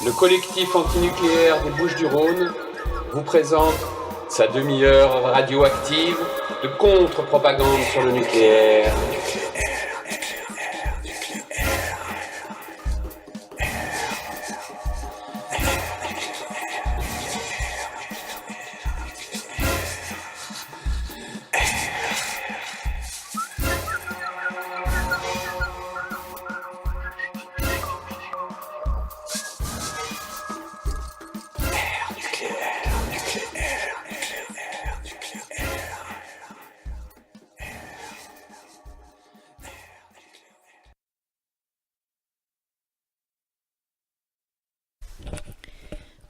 Le collectif antinucléaire des Bouches-du-Rhône vous présente sa demi-heure radioactive de contre-propagande sur le nucléaire.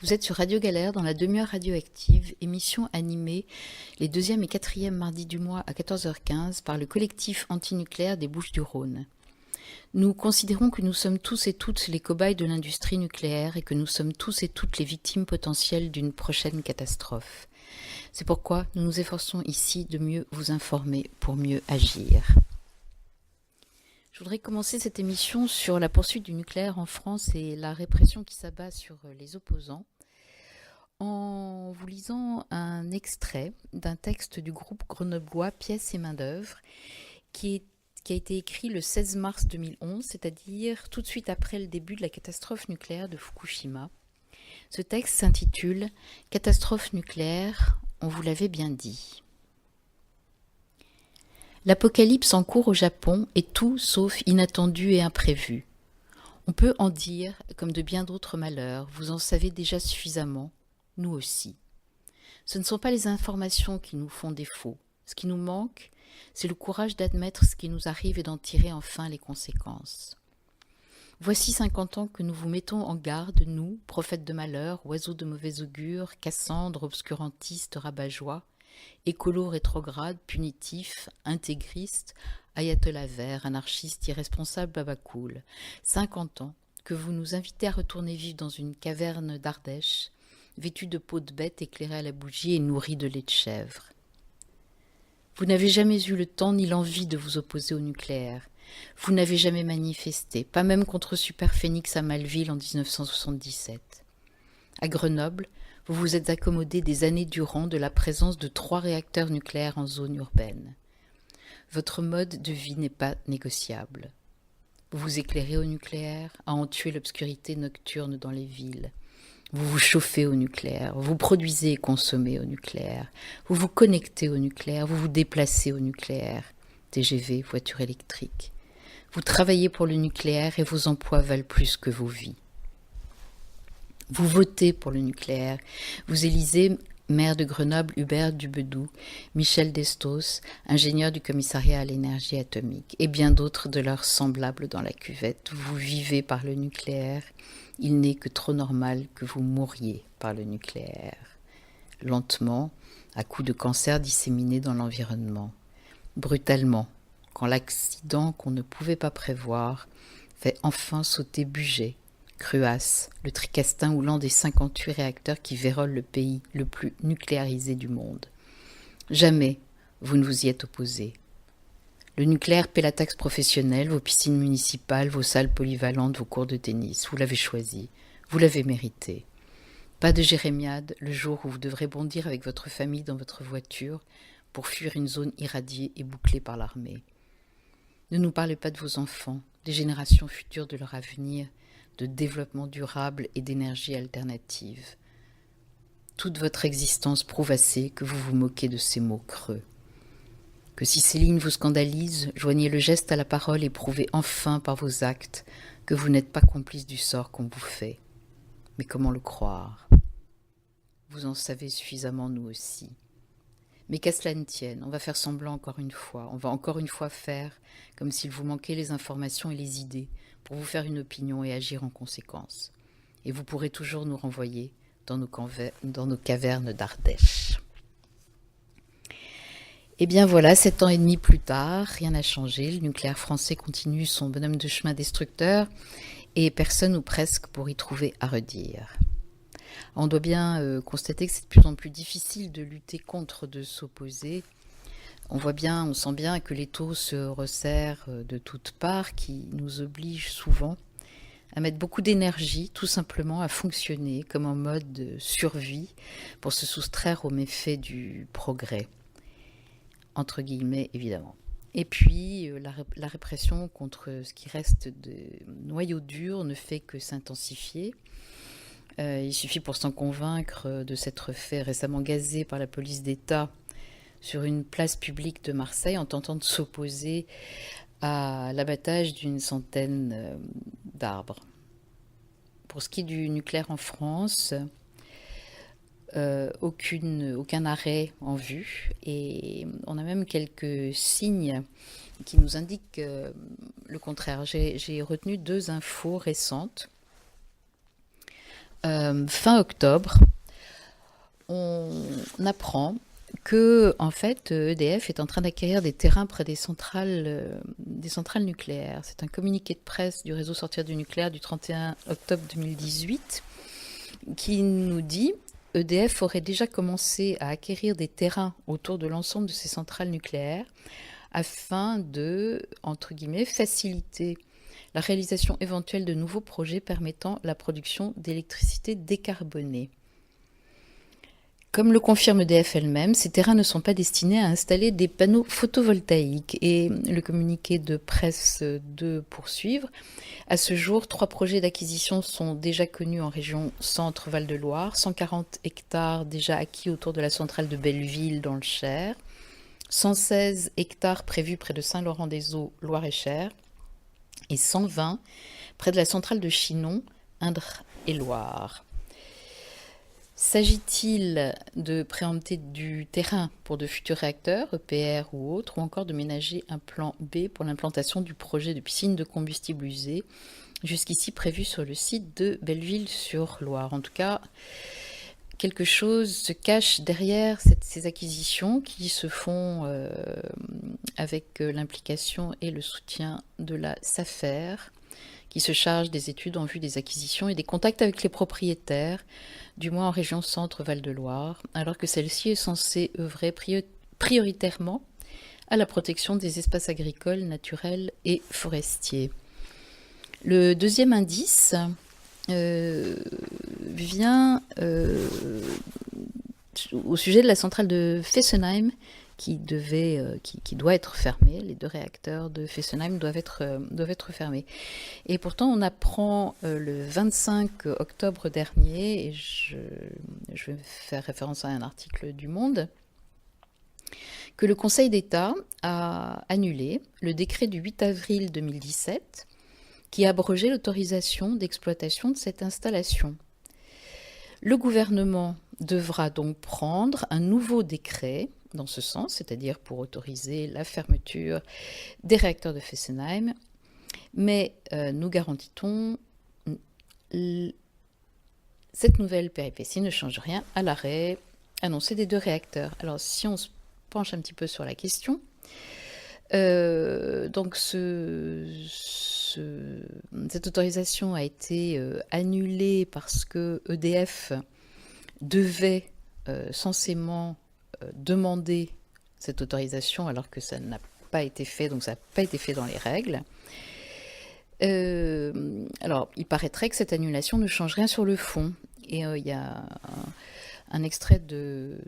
Vous êtes sur Radio Galère dans la demi-heure radioactive, émission animée les 2e et 4e mardis du mois à 14h15 par le collectif antinucléaire des Bouches-du-Rhône. Nous considérons que nous sommes tous et toutes les cobayes de l'industrie nucléaire et que nous sommes tous et toutes les victimes potentielles d'une prochaine catastrophe. C'est pourquoi nous nous efforçons ici de mieux vous informer pour mieux agir. Je voudrais commencer cette émission sur la poursuite du nucléaire en France et la répression qui s'abat sur les opposants en vous lisant un extrait d'un texte du groupe grenoblois Pièces et main-d'œuvre qui a été écrit le 16 mars 2011, c'est-à-dire tout de suite après le début de la catastrophe nucléaire de Fukushima. Ce texte s'intitule « Catastrophe nucléaire, on vous l'avait bien dit ». L'apocalypse en cours au Japon est tout sauf inattendu et imprévu. On peut en dire, comme de bien d'autres malheurs, vous en savez déjà suffisamment, nous aussi. Ce ne sont pas les informations qui nous font défaut. Ce qui nous manque, c'est le courage d'admettre ce qui nous arrive et d'en tirer enfin les conséquences. Voici 50 ans que nous vous mettons en garde, nous, prophètes de malheur, oiseaux de mauvais augure, Cassandre, obscurantistes, rabat-joie, écolos rétrogrades, punitifs, intégristes, ayatollahs verts, anarchistes, irresponsables, babacool. 50 ans que vous nous invitez à retourner vivre dans une caverne d'Ardèche, vêtue de peau de bête éclairée à la bougie et nourrie de lait de chèvre. Vous n'avez jamais eu le temps ni l'envie de vous opposer au nucléaire. Vous n'avez jamais manifesté, pas même contre Superphénix à Malville en 1977. À Grenoble, vous vous êtes accommodé des années durant de la présence de 3 réacteurs nucléaires en zone urbaine. Votre mode de vie n'est pas négociable. Vous vous éclairez au nucléaire, à en tuer l'obscurité nocturne dans les villes. Vous vous chauffez au nucléaire, vous produisez et consommez au nucléaire, vous vous connectez au nucléaire, vous vous déplacez au nucléaire, TGV, voiture électrique. Vous travaillez pour le nucléaire et vos emplois valent plus que vos vies. Vous votez pour le nucléaire, vous élisez maire de Grenoble Hubert Dubedou, Michel Destos, ingénieur du commissariat à l'énergie atomique, et bien d'autres de leurs semblables dans la cuvette. Vous vivez par le nucléaire, il n'est que trop normal que vous mouriez par le nucléaire. Lentement, à coups de cancer disséminés dans l'environnement. Brutalement, quand l'accident qu'on ne pouvait pas prévoir fait enfin sauter Bugey, Cruas, le tricastin oulant des 58 réacteurs qui vérolent le pays le plus nucléarisé du monde. Jamais vous ne vous y êtes opposé. Le nucléaire paie la taxe professionnelle, vos piscines municipales, vos salles polyvalentes, vos cours de tennis. Vous l'avez choisi, vous l'avez mérité. Pas de jérémiade le jour où vous devrez bondir avec votre famille dans votre voiture pour fuir une zone irradiée et bouclée par l'armée. Ne nous parlez pas de vos enfants, des générations futures, de leur avenir, de développement durable et d'énergie alternative. Toute votre existence prouve assez que vous vous moquez de ces mots creux. Que si ces lignes vous scandalisent, joignez le geste à la parole et prouvez enfin par vos actes que vous n'êtes pas complice du sort qu'on vous fait. Mais comment le croire ? Vous en savez suffisamment, nous aussi. Mais qu'à cela ne tienne, on va faire semblant encore une fois. On va encore une fois faire comme s'il vous manquait les informations et les idées pour vous faire une opinion et agir en conséquence. Et vous pourrez toujours nous renvoyer dans nos cavernes d'Ardèche. Eh bien voilà, 7 ans et demi plus tard, rien n'a changé. Le nucléaire français continue son bonhomme de chemin destructeur et personne ou presque pour y trouver à redire. On doit bien constater que c'est de plus en plus difficile de lutter contre, de s'opposer. On sent bien que l'étau se resserre de toutes parts, qui nous oblige souvent à mettre beaucoup d'énergie, tout simplement à fonctionner comme en mode survie pour se soustraire aux méfaits du progrès, entre guillemets évidemment. Et puis la répression contre ce qui reste de noyau dur ne fait que s'intensifier. Il suffit pour s'en convaincre de s'être fait récemment gazer par la police d'État sur une place publique de Marseille en tentant de s'opposer à l'abattage d'une centaine d'arbres. Pour ce qui est du nucléaire en France, aucun arrêt en vue, et on a même quelques signes qui nous indiquent le contraire. J'ai retenu 2 infos récentes. Fin octobre, on apprend que en fait EDF est en train d'acquérir des terrains près des centrales nucléaires. C'est un communiqué de presse du réseau Sortir du nucléaire du 31 octobre 2018 qui nous dit EDF aurait déjà commencé à acquérir des terrains autour de l'ensemble de ces centrales nucléaires afin de, entre guillemets, faciliter la réalisation éventuelle de nouveaux projets permettant la production d'électricité décarbonée. Comme le confirme EDF elle-même, ces terrains ne sont pas destinés à installer des panneaux photovoltaïques. Et le communiqué de presse de poursuivre. À ce jour, 3 projets d'acquisition sont déjà connus en région Centre-Val de Loire, 140 hectares déjà acquis autour de la centrale de Belleville dans le Cher, 116 hectares prévus près de Saint-Laurent-des-Eaux, Loire-et-Cher, et 120 près de la centrale de Chinon, Indre et Loire. S'agit-il de préempter du terrain pour de futurs réacteurs, EPR ou autres, ou encore de ménager un plan B pour l'implantation du projet de piscine de combustible usé, jusqu'ici prévu sur le site de Belleville-sur-Loire? En tout cas, quelque chose se cache derrière ces acquisitions qui se font avec l'implication et le soutien de la SAFER, qui se charge des études en vue des acquisitions et des contacts avec les propriétaires, du moins en région Centre-Val-de-Loire, alors que celle-ci est censée œuvrer prioritairement à la protection des espaces agricoles, naturels et forestiers. Le deuxième indice vient au sujet de la centrale de Fessenheim, qui doit être fermée. Les 2 réacteurs de Fessenheim doivent être fermés. Et pourtant, on apprend le 25 octobre dernier, et je vais faire référence à un article du Monde, que le Conseil d'État a annulé le décret du 8 avril 2017 qui abrogeait l'autorisation d'exploitation de cette installation. Le gouvernement devra donc prendre un nouveau décret dans ce sens, c'est-à-dire pour autoriser la fermeture des réacteurs de Fessenheim, mais nous garantit-on cette nouvelle péripétie ne change rien à l'arrêt annoncé des 2 réacteurs. Alors si on se penche un petit peu sur la question, donc cette autorisation a été annulée parce que EDF devait censément demander cette autorisation alors que ça n'a pas été fait, donc ça n'a pas été fait dans les règles. Alors, il paraîtrait que cette annulation ne change rien sur le fond. Et il y a un extrait d'une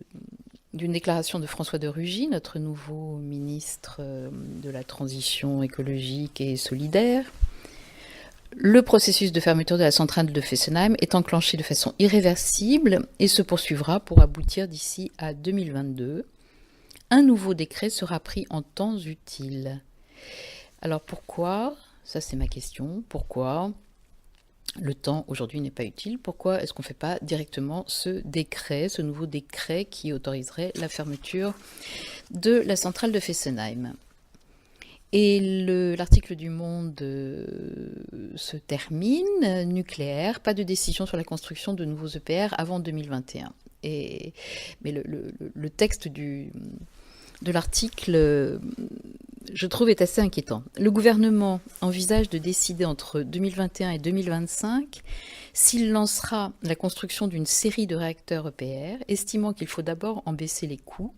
déclaration de François de Rugy, notre nouveau ministre de la Transition écologique et solidaire. Le processus de fermeture de la centrale de Fessenheim est enclenché de façon irréversible et se poursuivra pour aboutir d'ici à 2022. Un nouveau décret sera pris en temps utile. Alors pourquoi, ça c'est ma question, pourquoi le temps aujourd'hui n'est pas utile? Pourquoi est-ce qu'on ne fait pas directement ce nouveau décret qui autoriserait la fermeture de la centrale de Fessenheim? Et l'article du Monde se termine, nucléaire, pas de décision sur la construction de nouveaux EPR avant 2021. Mais le texte de l'article, je trouve, est assez inquiétant. Le gouvernement envisage de décider entre 2021 et 2025 s'il lancera la construction d'une série de réacteurs EPR, estimant qu'il faut d'abord en baisser les coûts,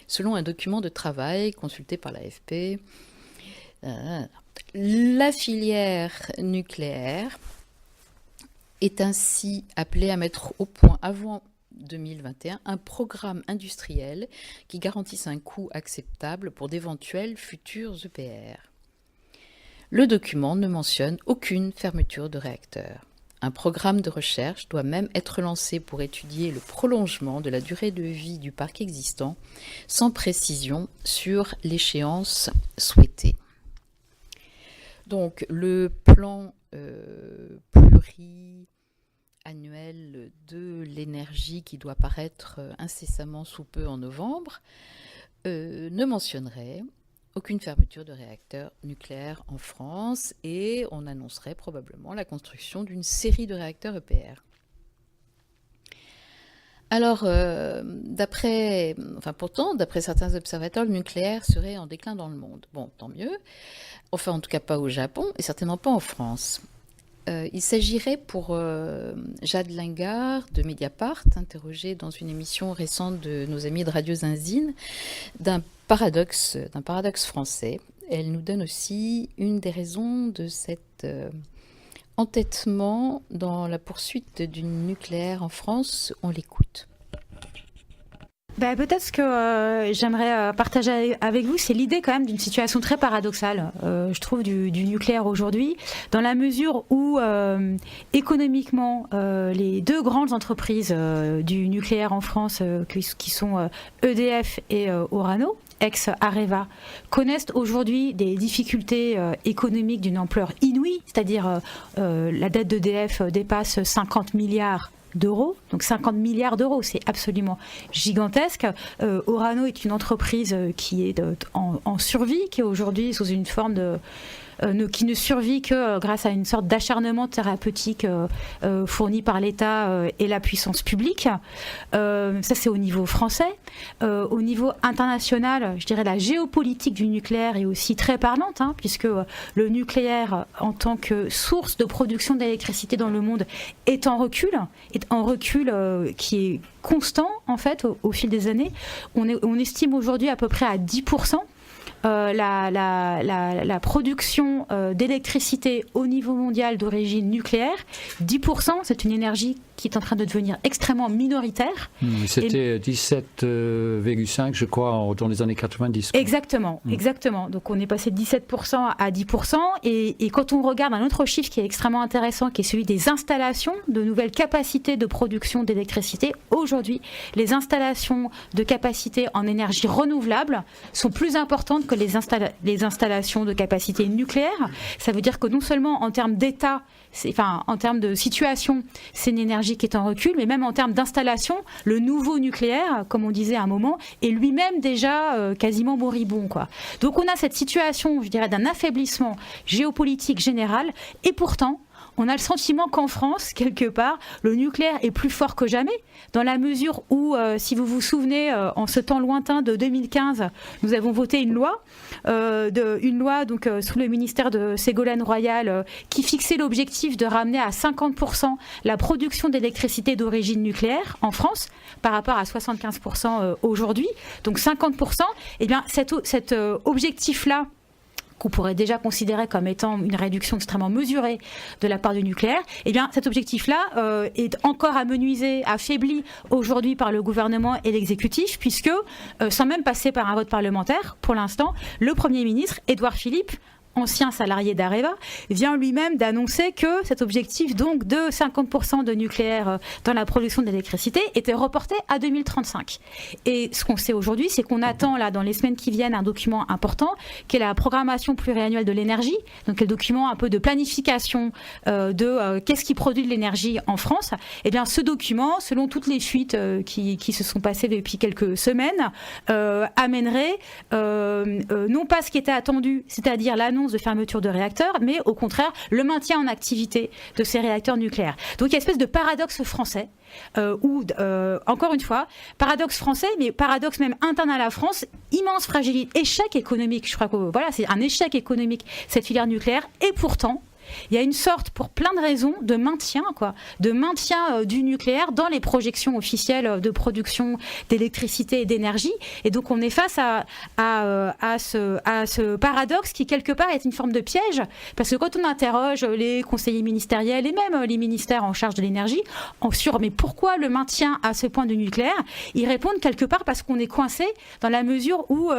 selon un document de travail consulté par l'AFP. La filière nucléaire est ainsi appelé à mettre au point avant 2021 un programme industriel qui garantisse un coût acceptable pour d'éventuels futurs EPR. Le document ne mentionne aucune fermeture de réacteur. Un programme de recherche doit même être lancé pour étudier le prolongement de la durée de vie du parc existant, sans précision sur l'échéance souhaitée. Donc le plan pluriannuel de l'énergie qui doit paraître incessamment sous peu en novembre ne mentionnerait aucune fermeture de réacteurs nucléaires en France et on annoncerait probablement la construction d'une série de réacteurs EPR. Alors, pourtant, d'après certains observateurs, le nucléaire serait en déclin dans le monde. Bon, tant mieux. Enfin, en tout cas pas au Japon et certainement pas en France. Il s'agirait pour Jade Lingard de Mediapart, interrogée dans une émission récente de nos amis de Radio Zinzine, d'un paradoxe français. Elle nous donne aussi une des raisons de cet entêtement dans la poursuite du nucléaire en France. On l'écoute. Peut-être ce que j'aimerais partager avec vous, c'est l'idée quand même d'une situation très paradoxale, je trouve, du nucléaire aujourd'hui, dans la mesure où économiquement, les deux grandes entreprises du nucléaire en France, qui sont EDF et Orano, ex-Areva, connaissent aujourd'hui des difficultés économiques d'une ampleur inouïe, c'est-à-dire la dette d'EDF dépasse 50 milliards d'euros, donc 50 milliards d'euros, c'est absolument gigantesque. Orano est une entreprise qui est en survie, qui est aujourd'hui sous une forme de qui ne survit que grâce à une sorte d'acharnement thérapeutique fourni par l'État et la puissance publique. Ça, c'est au niveau français. Au niveau international, je dirais la géopolitique du nucléaire est aussi très parlante, puisque le nucléaire, en tant que source de production d'électricité dans le monde, est en recul qui est constant, en fait, au fil des années. On estime aujourd'hui à peu près à 10% la production d'électricité au niveau mondial d'origine nucléaire. 10%, c'est une énergie qui est en train de devenir extrêmement minoritaire. C'était 17,5 je crois dans les années 90. Exactement. Donc on est passé de 17% à 10%, et quand on regarde un autre chiffre qui est extrêmement intéressant, qui est celui des installations de nouvelles capacités de production d'électricité, aujourd'hui les installations de capacité en énergie renouvelable sont plus importantes que les installations de capacité nucléaire. Ça veut dire que non seulement en termes d'état, en termes de situation, c'est une énergie qui est en recul, mais même en termes d'installation, le nouveau nucléaire, comme on disait à un moment, est lui-même déjà quasiment moribond, quoi. Donc on a cette situation, je dirais, d'un affaiblissement géopolitique général, et pourtant, on a le sentiment qu'en France, quelque part, le nucléaire est plus fort que jamais, dans la mesure où, si vous vous souvenez, en ce temps lointain de 2015, nous avons voté une loi donc, sous le ministère de Ségolène Royal, qui fixait l'objectif de ramener à 50% la production d'électricité d'origine nucléaire en France, par rapport à 75% aujourd'hui. Donc 50%, eh bien, cet objectif-là, qu'on pourrait déjà considérer comme étant une réduction extrêmement mesurée de la part du nucléaire, eh bien cet objectif-là est encore amenuisé, affaibli aujourd'hui par le gouvernement et l'exécutif, puisque, sans même passer par un vote parlementaire, pour l'instant, le Premier ministre, Édouard Philippe, ancien salarié d'Areva, vient lui-même d'annoncer que cet objectif donc de 50% de nucléaire dans la production d'électricité était reporté à 2035. Et ce qu'on sait aujourd'hui, c'est qu'on attend là dans les semaines qui viennent un document important qui est la programmation pluriannuelle de l'énergie, donc le document un peu de planification de qu'est-ce qui produit de l'énergie en France. Et bien ce document, selon toutes les fuites qui se sont passées depuis quelques semaines, amènerait non pas ce qui était attendu, c'est-à-dire l'annonce de fermeture de réacteurs, mais au contraire le maintien en activité de ces réacteurs nucléaires. Donc il y a une espèce de paradoxe français, où, encore une fois, paradoxe français, mais paradoxe même interne à la France, immense fragilité, échec économique, je crois que voilà, c'est un échec économique, cette filière nucléaire, et pourtant, il y a une sorte, pour plein de raisons, de maintien du nucléaire dans les projections officielles de production d'électricité et d'énergie. Et donc on est face à ce paradoxe qui quelque part est une forme de piège, parce que quand on interroge les conseillers ministériels et même les ministères en charge de l'énergie sur mais pourquoi le maintien à ce point du nucléaire, ils répondent quelque part parce qu'on est coincé dans la mesure où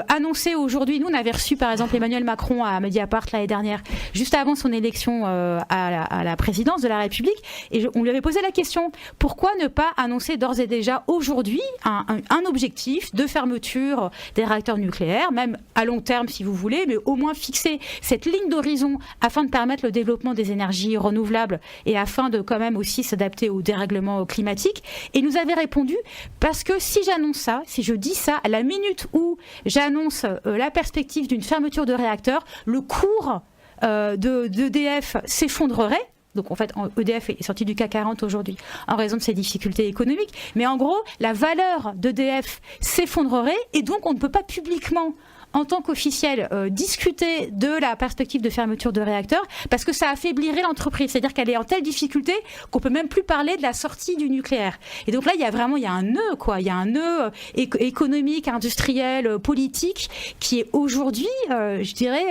annoncé aujourd'hui, nous on avait reçu par exemple Emmanuel Macron à Mediapart l'année dernière, juste avant son élection à la présidence de la République, et on lui avait posé la question, pourquoi ne pas annoncer d'ores et déjà aujourd'hui un objectif de fermeture des réacteurs nucléaires, même à long terme si vous voulez, mais au moins fixer cette ligne d'horizon afin de permettre le développement des énergies renouvelables et afin de quand même aussi s'adapter au dérèglement climatique. Et il nous avait répondu, parce que si j'annonce ça, si je dis ça, à la minute où j'annonce la perspective d'une fermeture de réacteurs, le cours d'EDF s'effondrerait. Donc en fait, EDF est sorti du CAC 40 aujourd'hui en raison de ses difficultés économiques. Mais en gros, la valeur d'EDF s'effondrerait et donc on ne peut pas publiquement, en tant qu'officiel, discuter de la perspective de fermeture de réacteurs parce que ça affaiblirait l'entreprise. C'est-à-dire qu'elle est en telle difficulté qu'on peut même plus parler de la sortie du nucléaire. Et donc là, il y a un nœud, quoi. Il y a un nœud économique, industriel, politique qui est aujourd'hui, je dirais,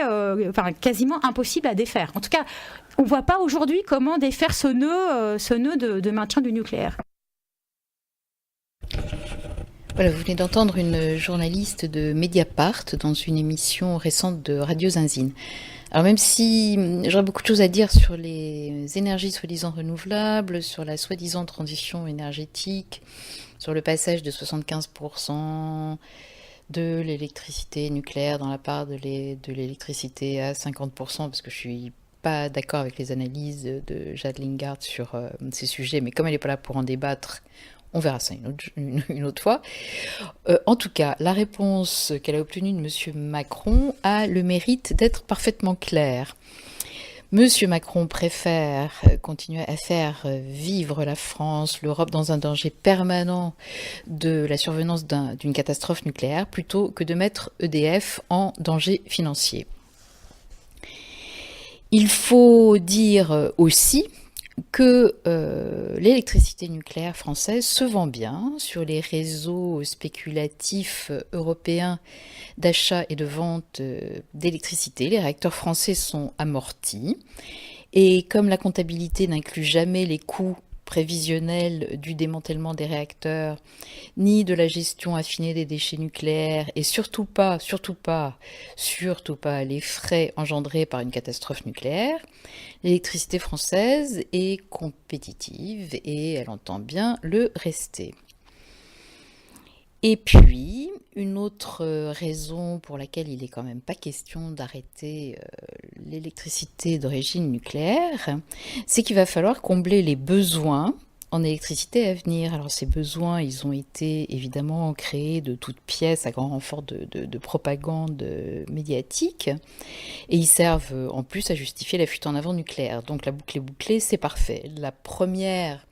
quasiment impossible à défaire. En tout cas, on ne voit pas aujourd'hui comment défaire ce nœud de maintien du nucléaire. Voilà, vous venez d'entendre une journaliste de Mediapart dans une émission récente de Radio Zinzine. Alors même si j'aurais beaucoup de choses à dire sur les énergies soi-disant renouvelables, sur la soi-disant transition énergétique, sur le passage de 75% de l'électricité nucléaire dans la part de l'électricité à 50%, parce que je suis pas d'accord avec les analyses de Jade Lingard sur ces sujets, mais comme elle n'est pas là pour en débattre, on verra ça une autre fois. En tout cas, la réponse qu'elle a obtenue de M. Macron a le mérite d'être parfaitement claire. M. Macron préfère continuer à faire vivre la France, l'Europe dans un danger permanent de la survenance d'une catastrophe nucléaire plutôt que de mettre EDF en danger financier. Il faut dire aussi que l'électricité nucléaire française se vend bien sur les réseaux spéculatifs européens d'achat et de vente d'électricité. Les réacteurs français sont amortis et comme la comptabilité n'inclut jamais les coûts prévisionnels du démantèlement des réacteurs, ni de la gestion affinée des déchets nucléaires, et surtout pas les frais engendrés par une catastrophe nucléaire, l'électricité française est compétitive et elle entend bien le rester. Et puis, une autre raison pour laquelle il n'est quand même pas question d'arrêter l'électricité d'origine nucléaire, c'est qu'il va falloir combler les besoins en électricité à venir. Alors ces besoins, ils ont été évidemment créés de toutes pièces à grand renfort de propagande médiatique et ils servent en plus à justifier la fuite en avant nucléaire. Donc la boucle est bouclée, c'est parfait. La première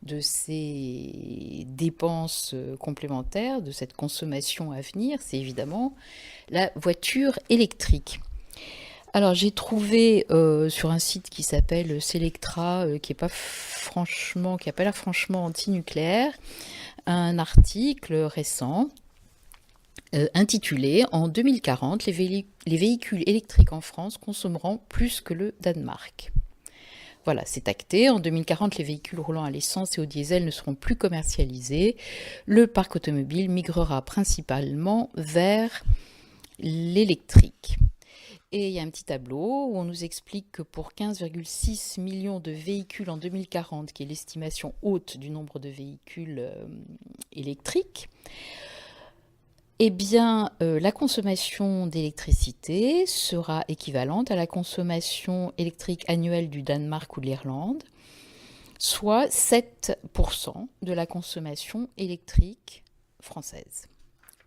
de ces dépenses complémentaires, de cette consommation à venir, c'est évidemment la voiture électrique. Alors j'ai trouvé sur un site qui s'appelle Selectra, qui n'a pas l'air franchement anti-nucléaire, un article récent intitulé « En 2040, les véhicules électriques en France consommeront plus que le Danemark ». Voilà, c'est acté. En 2040, les véhicules roulant à l'essence et au diesel ne seront plus commercialisés. Le parc automobile migrera principalement vers l'électrique. Et il y a un petit tableau où on nous explique que pour 15,6 millions de véhicules en 2040, qui est l'estimation haute du nombre de véhicules électriques, eh bien, la consommation d'électricité sera équivalente à la consommation électrique annuelle du Danemark ou de l'Irlande, soit 7% de la consommation électrique française.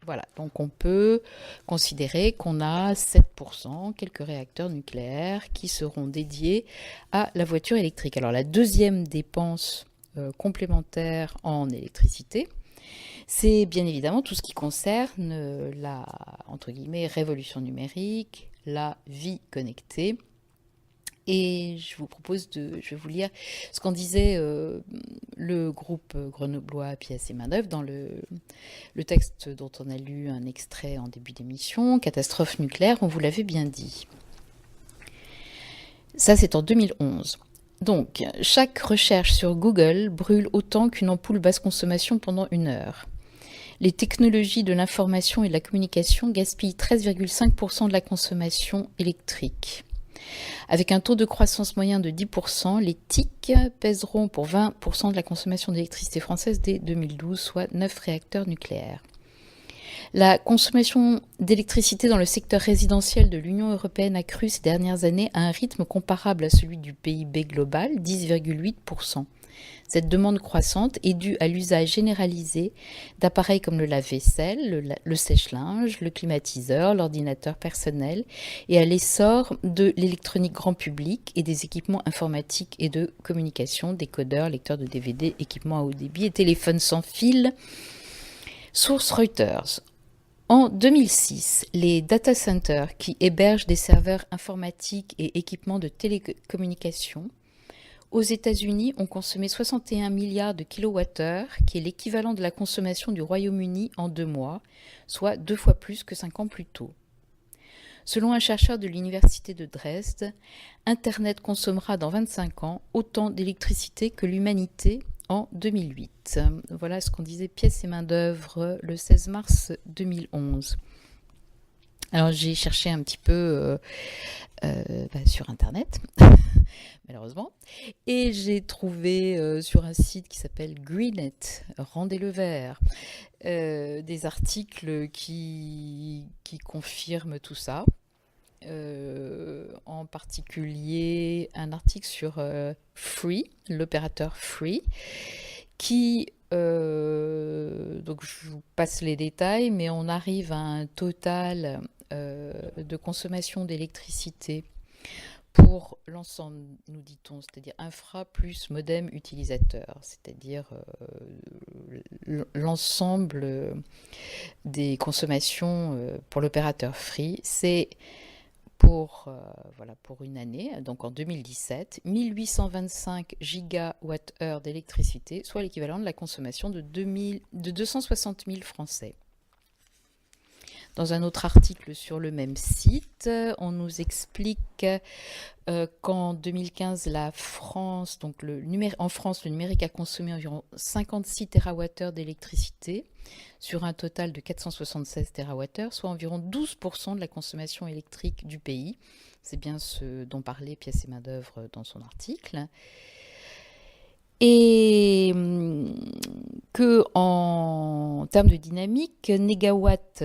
Voilà, donc on peut considérer qu'on a 7%, quelques réacteurs nucléaires qui seront dédiés à la voiture électrique. Alors la deuxième dépense complémentaire en électricité, c'est bien évidemment tout ce qui concerne la, entre guillemets, révolution numérique, la vie connectée Et je vais vous lire ce qu'en disait le groupe grenoblois Pièces et Main-d'œuvre dans le texte dont on a lu un extrait en début d'émission, Catastrophe nucléaire, on vous l'avait bien dit. Ça, c'est en 2011. Donc, chaque recherche sur Google brûle autant qu'une ampoule basse consommation pendant 1 heure. Les technologies de l'information et de la communication gaspillent 13,5% de la consommation électrique. Avec un taux de croissance moyen de 10%, les TIC pèseront pour 20% de la consommation d'électricité française dès 2012, soit 9 réacteurs nucléaires. La consommation d'électricité dans le secteur résidentiel de l'Union européenne a cru ces dernières années à un rythme comparable à celui du PIB global, 10,8%. Cette demande croissante est due à l'usage généralisé d'appareils comme le lave-vaisselle, le sèche-linge, le climatiseur, l'ordinateur personnel et à l'essor de l'électronique grand public et des équipements informatiques et de communication, décodeurs, lecteurs de DVD, équipements à haut débit et téléphones sans fil. Source Reuters. En 2006, les data centers qui hébergent des serveurs informatiques et équipements de télécommunications aux États-Unis ont consommé 61 milliards de kilowattheures, qui est l'équivalent de la consommation du Royaume-Uni en 2 mois, soit 2 fois plus que 5 ans plus tôt. Selon un chercheur de l'université de Dresde, Internet consommera dans 25 ans autant d'électricité que l'humanité en 2008. Voilà ce qu'on disait Pièces et Main-d'œuvre le 16 mars 2011. Alors j'ai cherché un petit peu sur Internet, malheureusement, et j'ai trouvé sur un site qui s'appelle Greenet, Rendez-le vert, des articles qui confirment tout ça. En particulier un article sur Free, l'opérateur Free, qui, donc je vous passe les détails, mais on arrive à un total de consommation d'électricité pour l'ensemble, nous dit-on, c'est-à-dire infra plus modem utilisateur, c'est-à-dire l'ensemble des consommations pour l'opérateur Free, c'est pour une année, donc en 2017, 1825 gigawattheures d'électricité, soit l'équivalent de la consommation de 260 000 Français. Dans un autre article sur le même site, on nous explique qu'en 2015, en France, le numérique a consommé environ 56 TWh d'électricité sur un total de 476 TWh, soit environ 12% de la consommation électrique du pays. C'est bien ce dont parlait Pièces et Main-d'œuvre dans son article. Et que en termes de dynamique, Negawatt,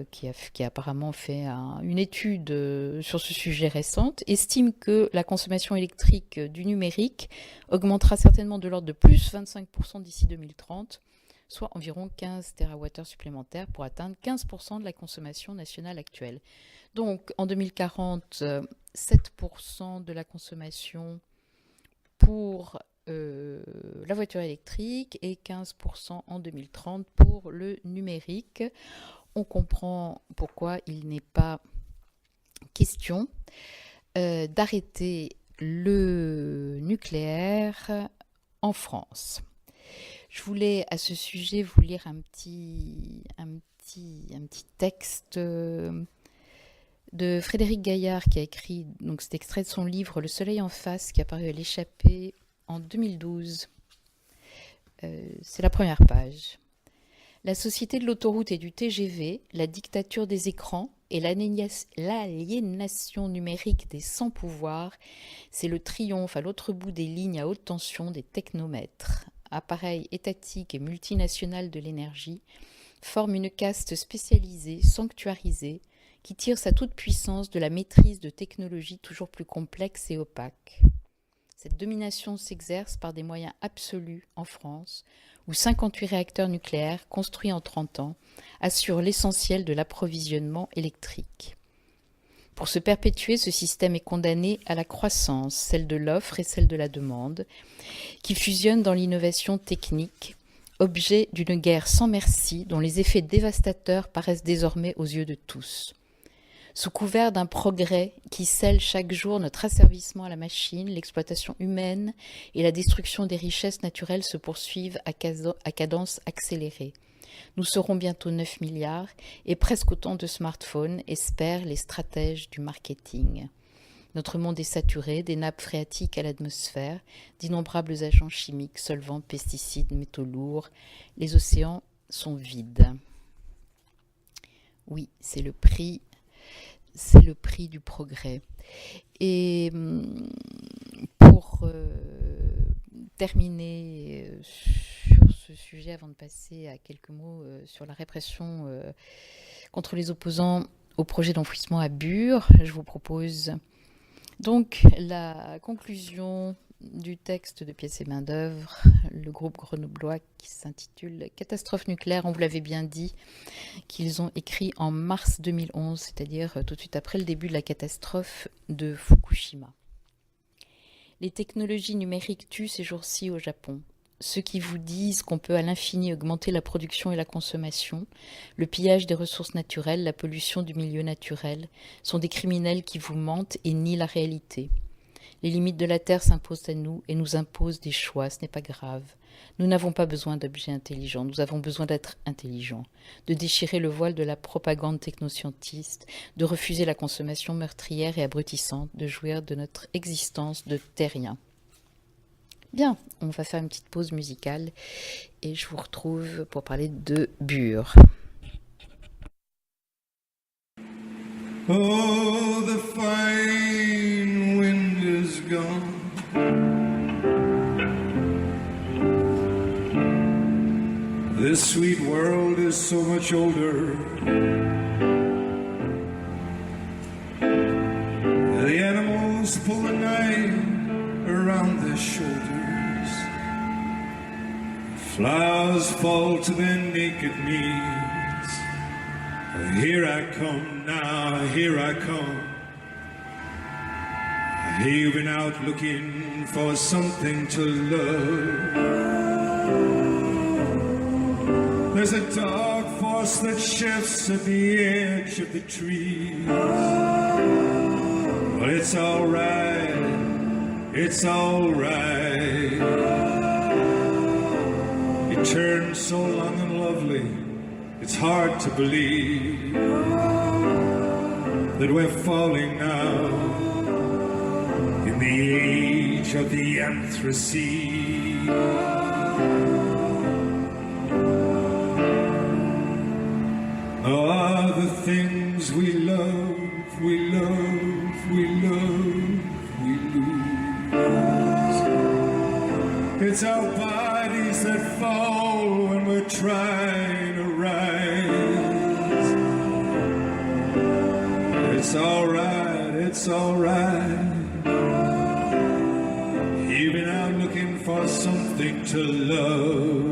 qui a apparemment fait une étude sur ce sujet récente, estime que la consommation électrique du numérique augmentera certainement de l'ordre de plus 25% d'ici 2030, soit environ 15 TWh supplémentaires pour atteindre 15% de la consommation nationale actuelle. Donc en 2040, 7% de la consommation pour la voiture électrique et 15% en 2030 pour le numérique. On comprend pourquoi il n'est pas question d'arrêter le nucléaire en France. Je voulais à ce sujet vous lire un petit texte de Frédéric Gaillard qui a écrit donc cet extrait de son livre Le Soleil en face qui est apparu à l'Échappée en 2012. C'est la première page. La société de l'autoroute et du TGV, la dictature des écrans et l'aliénation numérique des sans-pouvoirs, c'est le triomphe à l'autre bout des lignes à haute tension des technomètres. Appareils étatiques et multinationales de l'énergie forment une caste spécialisée, sanctuarisée, qui tire sa toute-puissance de la maîtrise de technologies toujours plus complexes et opaques. Cette domination s'exerce par des moyens absolus en France, où 58 réacteurs nucléaires, construits en 30 ans, assurent l'essentiel de l'approvisionnement électrique. Pour se perpétuer, ce système est condamné à la croissance, celle de l'offre et celle de la demande, qui fusionnent dans l'innovation technique, objet d'une guerre sans merci dont les effets dévastateurs paraissent désormais aux yeux de tous. Sous couvert d'un progrès qui scelle chaque jour notre asservissement à la machine, l'exploitation humaine et la destruction des richesses naturelles se poursuivent à cadence accélérée. Nous serons bientôt 9 milliards et presque autant de smartphones, espèrent les stratèges du marketing. Notre monde est saturé des nappes phréatiques à l'atmosphère, d'innombrables agents chimiques, solvants, pesticides, métaux lourds. Les océans sont vides. Oui, c'est le prix du progrès. Et pour terminer sur ce sujet, avant de passer à quelques mots sur la répression contre les opposants au projet d'enfouissement à Bure, je vous propose donc la conclusion du texte de Pièces et main-d'œuvre, le groupe grenoblois qui s'intitule « Catastrophe nucléaire ». On vous l'avait bien dit, qu'ils ont écrit en mars 2011, c'est-à-dire tout de suite après le début de la catastrophe de Fukushima. Les technologies numériques tuent ces jours-ci au Japon. Ceux qui vous disent qu'on peut à l'infini augmenter la production et la consommation, le pillage des ressources naturelles, la pollution du milieu naturel, sont des criminels qui vous mentent et nient la réalité. Les limites de la Terre s'imposent à nous et nous imposent des choix, ce n'est pas grave. Nous n'avons pas besoin d'objets intelligents, nous avons besoin d'être intelligents, de déchirer le voile de la propagande technoscientiste, de refuser la consommation meurtrière et abrutissante, de jouir de notre existence de terriens. Bien, on va faire une petite pause musicale et je vous retrouve pour parler de Bure. Oh, the fine wind is gone. This sweet world is so much older. The animals pull the night around their shoulders. Flowers fall to their naked knees. Here I come now, here I come. You've been out looking for something to love. There's a dark force that shifts at the edge of the trees. But it's alright, it's alright. It turns so long and lovely, it's hard to believe that we're falling now in the age of the Anthropocene. Are the things we love, we love, we love, we lose. It's our bodies that fall when we're trying to rise. It's alright, it's alright. You've been out looking for something to love.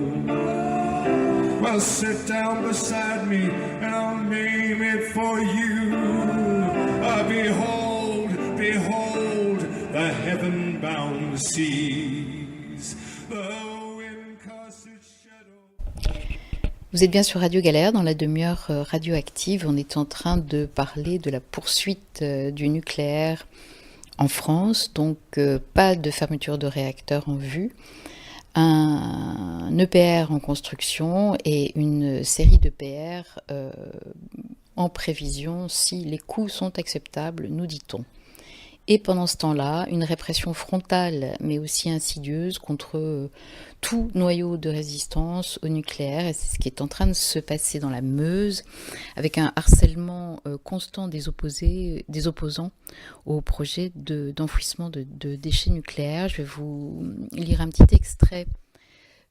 Well, sit down beside me and I'll name it for you. Behold, behold, the heaven-bound seas. The wind-casted shadow. Vous êtes bien sur Radio Galère, dans la demi-heure radioactive. On est en train de parler de la poursuite du nucléaire en France. Donc, pas de fermeture de réacteurs en vue. Un EPR en construction et une série d'EPR en prévision si les coûts sont acceptables, nous dit-on. Et pendant ce temps-là, une répression frontale mais aussi insidieuse contre tout noyau de résistance au nucléaire. Et c'est ce qui est en train de se passer dans la Meuse, avec un harcèlement constant des opposants au projet d'enfouissement de déchets nucléaires. Je vais vous lire un petit extrait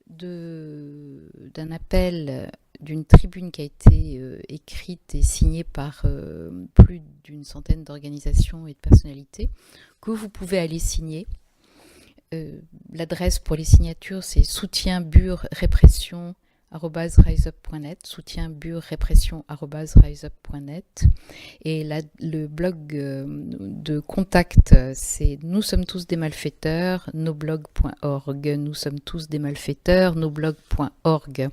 d'un appel d'une tribune qui a été écrite et signée par plus d'une centaine d'organisations et de personnalités, que vous pouvez aller signer. L'adresse pour les signatures, c'est soutienburrepression@riseup.net, soutienburrepression@riseup.net, et le blog de contact, c'est nous sommes tous des malfaiteurs, noblog.org, nous sommes tous des malfaiteurs, noblog.org.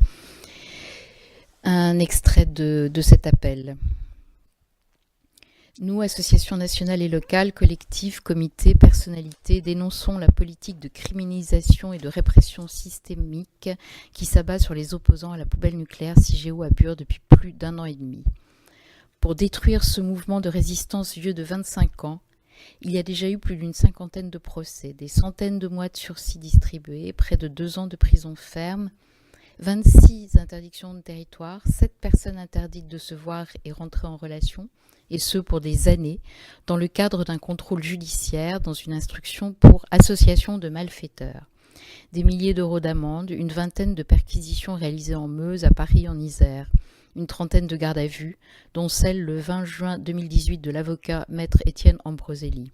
Un extrait de cet appel. Nous, associations nationales et locales, collectifs, comités, personnalités, dénonçons la politique de criminalisation et de répression systémique qui s'abat sur les opposants à la poubelle nucléaire Cigéo à Bure depuis plus d'1 an et demi. Pour détruire ce mouvement de résistance vieux de 25 ans, il y a déjà eu plus d'une 50aine de procès, des centaines de mois de sursis distribués, près de 2 ans de prison ferme, 26 interdictions de territoire, 7 personnes interdites de se voir et rentrer en relation, et ce pour des années, dans le cadre d'un contrôle judiciaire dans une instruction pour association de malfaiteurs. Des milliers d'euros d'amende, une vingtaine de perquisitions réalisées en Meuse, à Paris, en Isère, une trentaine de gardes à vue, dont celle le 20 juin 2018 de l'avocat maître Étienne Ambroselli.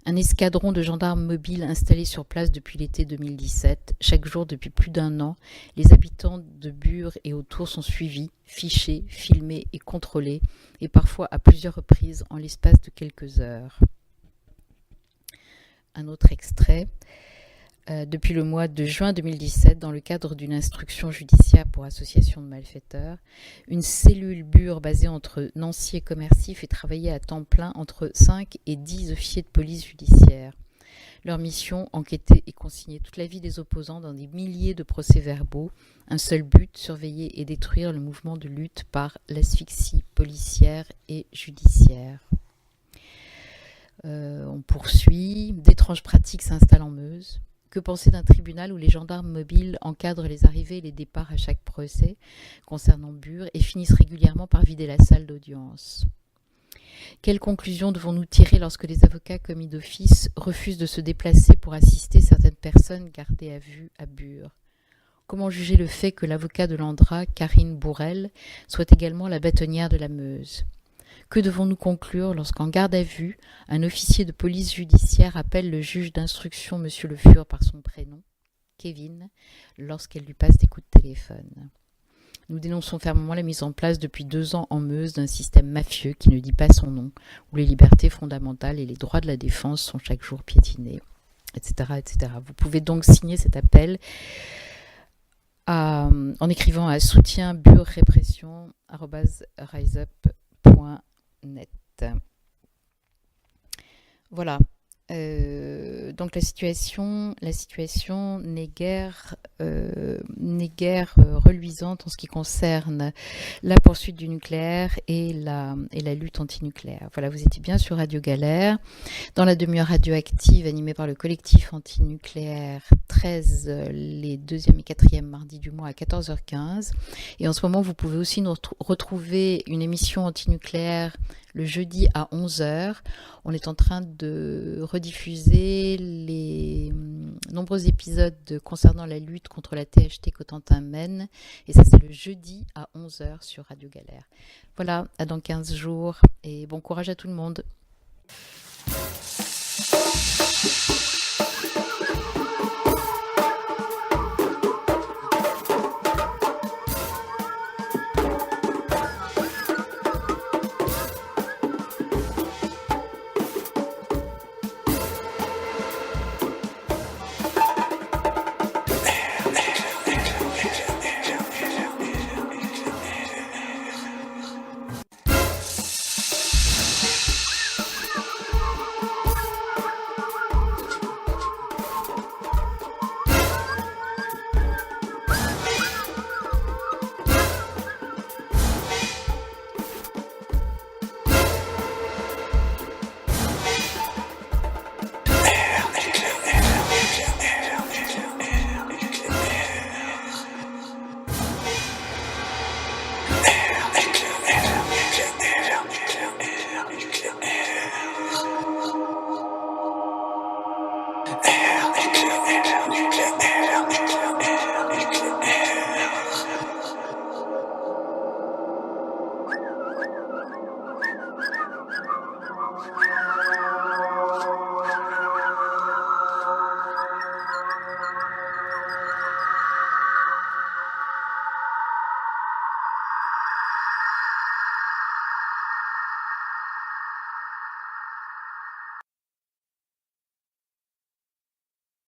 Un escadron de gendarmes mobiles installés sur place depuis l'été 2017. Chaque jour depuis plus d'1 an, les habitants de Bure et autour sont suivis, fichés, filmés et contrôlés, et parfois à plusieurs reprises en l'espace de quelques heures. Un autre extrait. Depuis le mois de juin 2017, dans le cadre d'une instruction judiciaire pour association de malfaiteurs, une cellule Bure basée entre Nancy et Commercy fait travailler à temps plein entre 5 et 10 officiers de police judiciaire. Leur mission, enquêter et consigner toute la vie des opposants dans des milliers de procès-verbaux. Un seul but, surveiller et détruire le mouvement de lutte par l'asphyxie policière et judiciaire. On poursuit. D'étranges pratiques s'installent en Meuse. Que penser d'un tribunal où les gendarmes mobiles encadrent les arrivées et les départs à chaque procès concernant Bure et finissent régulièrement par vider la salle d'audience? Quelles conclusions devons-nous tirer lorsque les avocats commis d'office refusent de se déplacer pour assister certaines personnes gardées à vue à Bure? Comment juger le fait que l'avocat de l'Andra, Karine Bourrel, soit également la bâtonnière de la Meuse? Que devons-nous conclure lorsqu'en garde à vue, un officier de police judiciaire appelle le juge d'instruction Monsieur Le Fur par son prénom, Kevin, lorsqu'elle lui passe des coups de téléphone? Nous dénonçons fermement la mise en place depuis 2 ans en Meuse d'un système mafieux qui ne dit pas son nom, où les libertés fondamentales et les droits de la défense sont chaque jour piétinés, etc. etc. Vous pouvez donc signer cet appel en écrivant à soutienburerépression@riseup.net. Voilà. Donc la situation n'est guère reluisante en ce qui concerne la poursuite du nucléaire et la lutte antinucléaire. Voilà, vous étiez bien sur Radio Galère, dans la demi-heure radioactive animée par le collectif antinucléaire 13, les 2e et 4e mardis du mois à 14h15. Et en ce moment, vous pouvez aussi nous retrouver une émission antinucléaire le jeudi à 11h. On est en train de rediffuser les nombreux épisodes concernant la lutte contre la THT Cotentin mène. Et ça, c'est le jeudi à 11h sur Radio Galère. Voilà, à dans 15 jours. Et bon courage à tout le monde. Air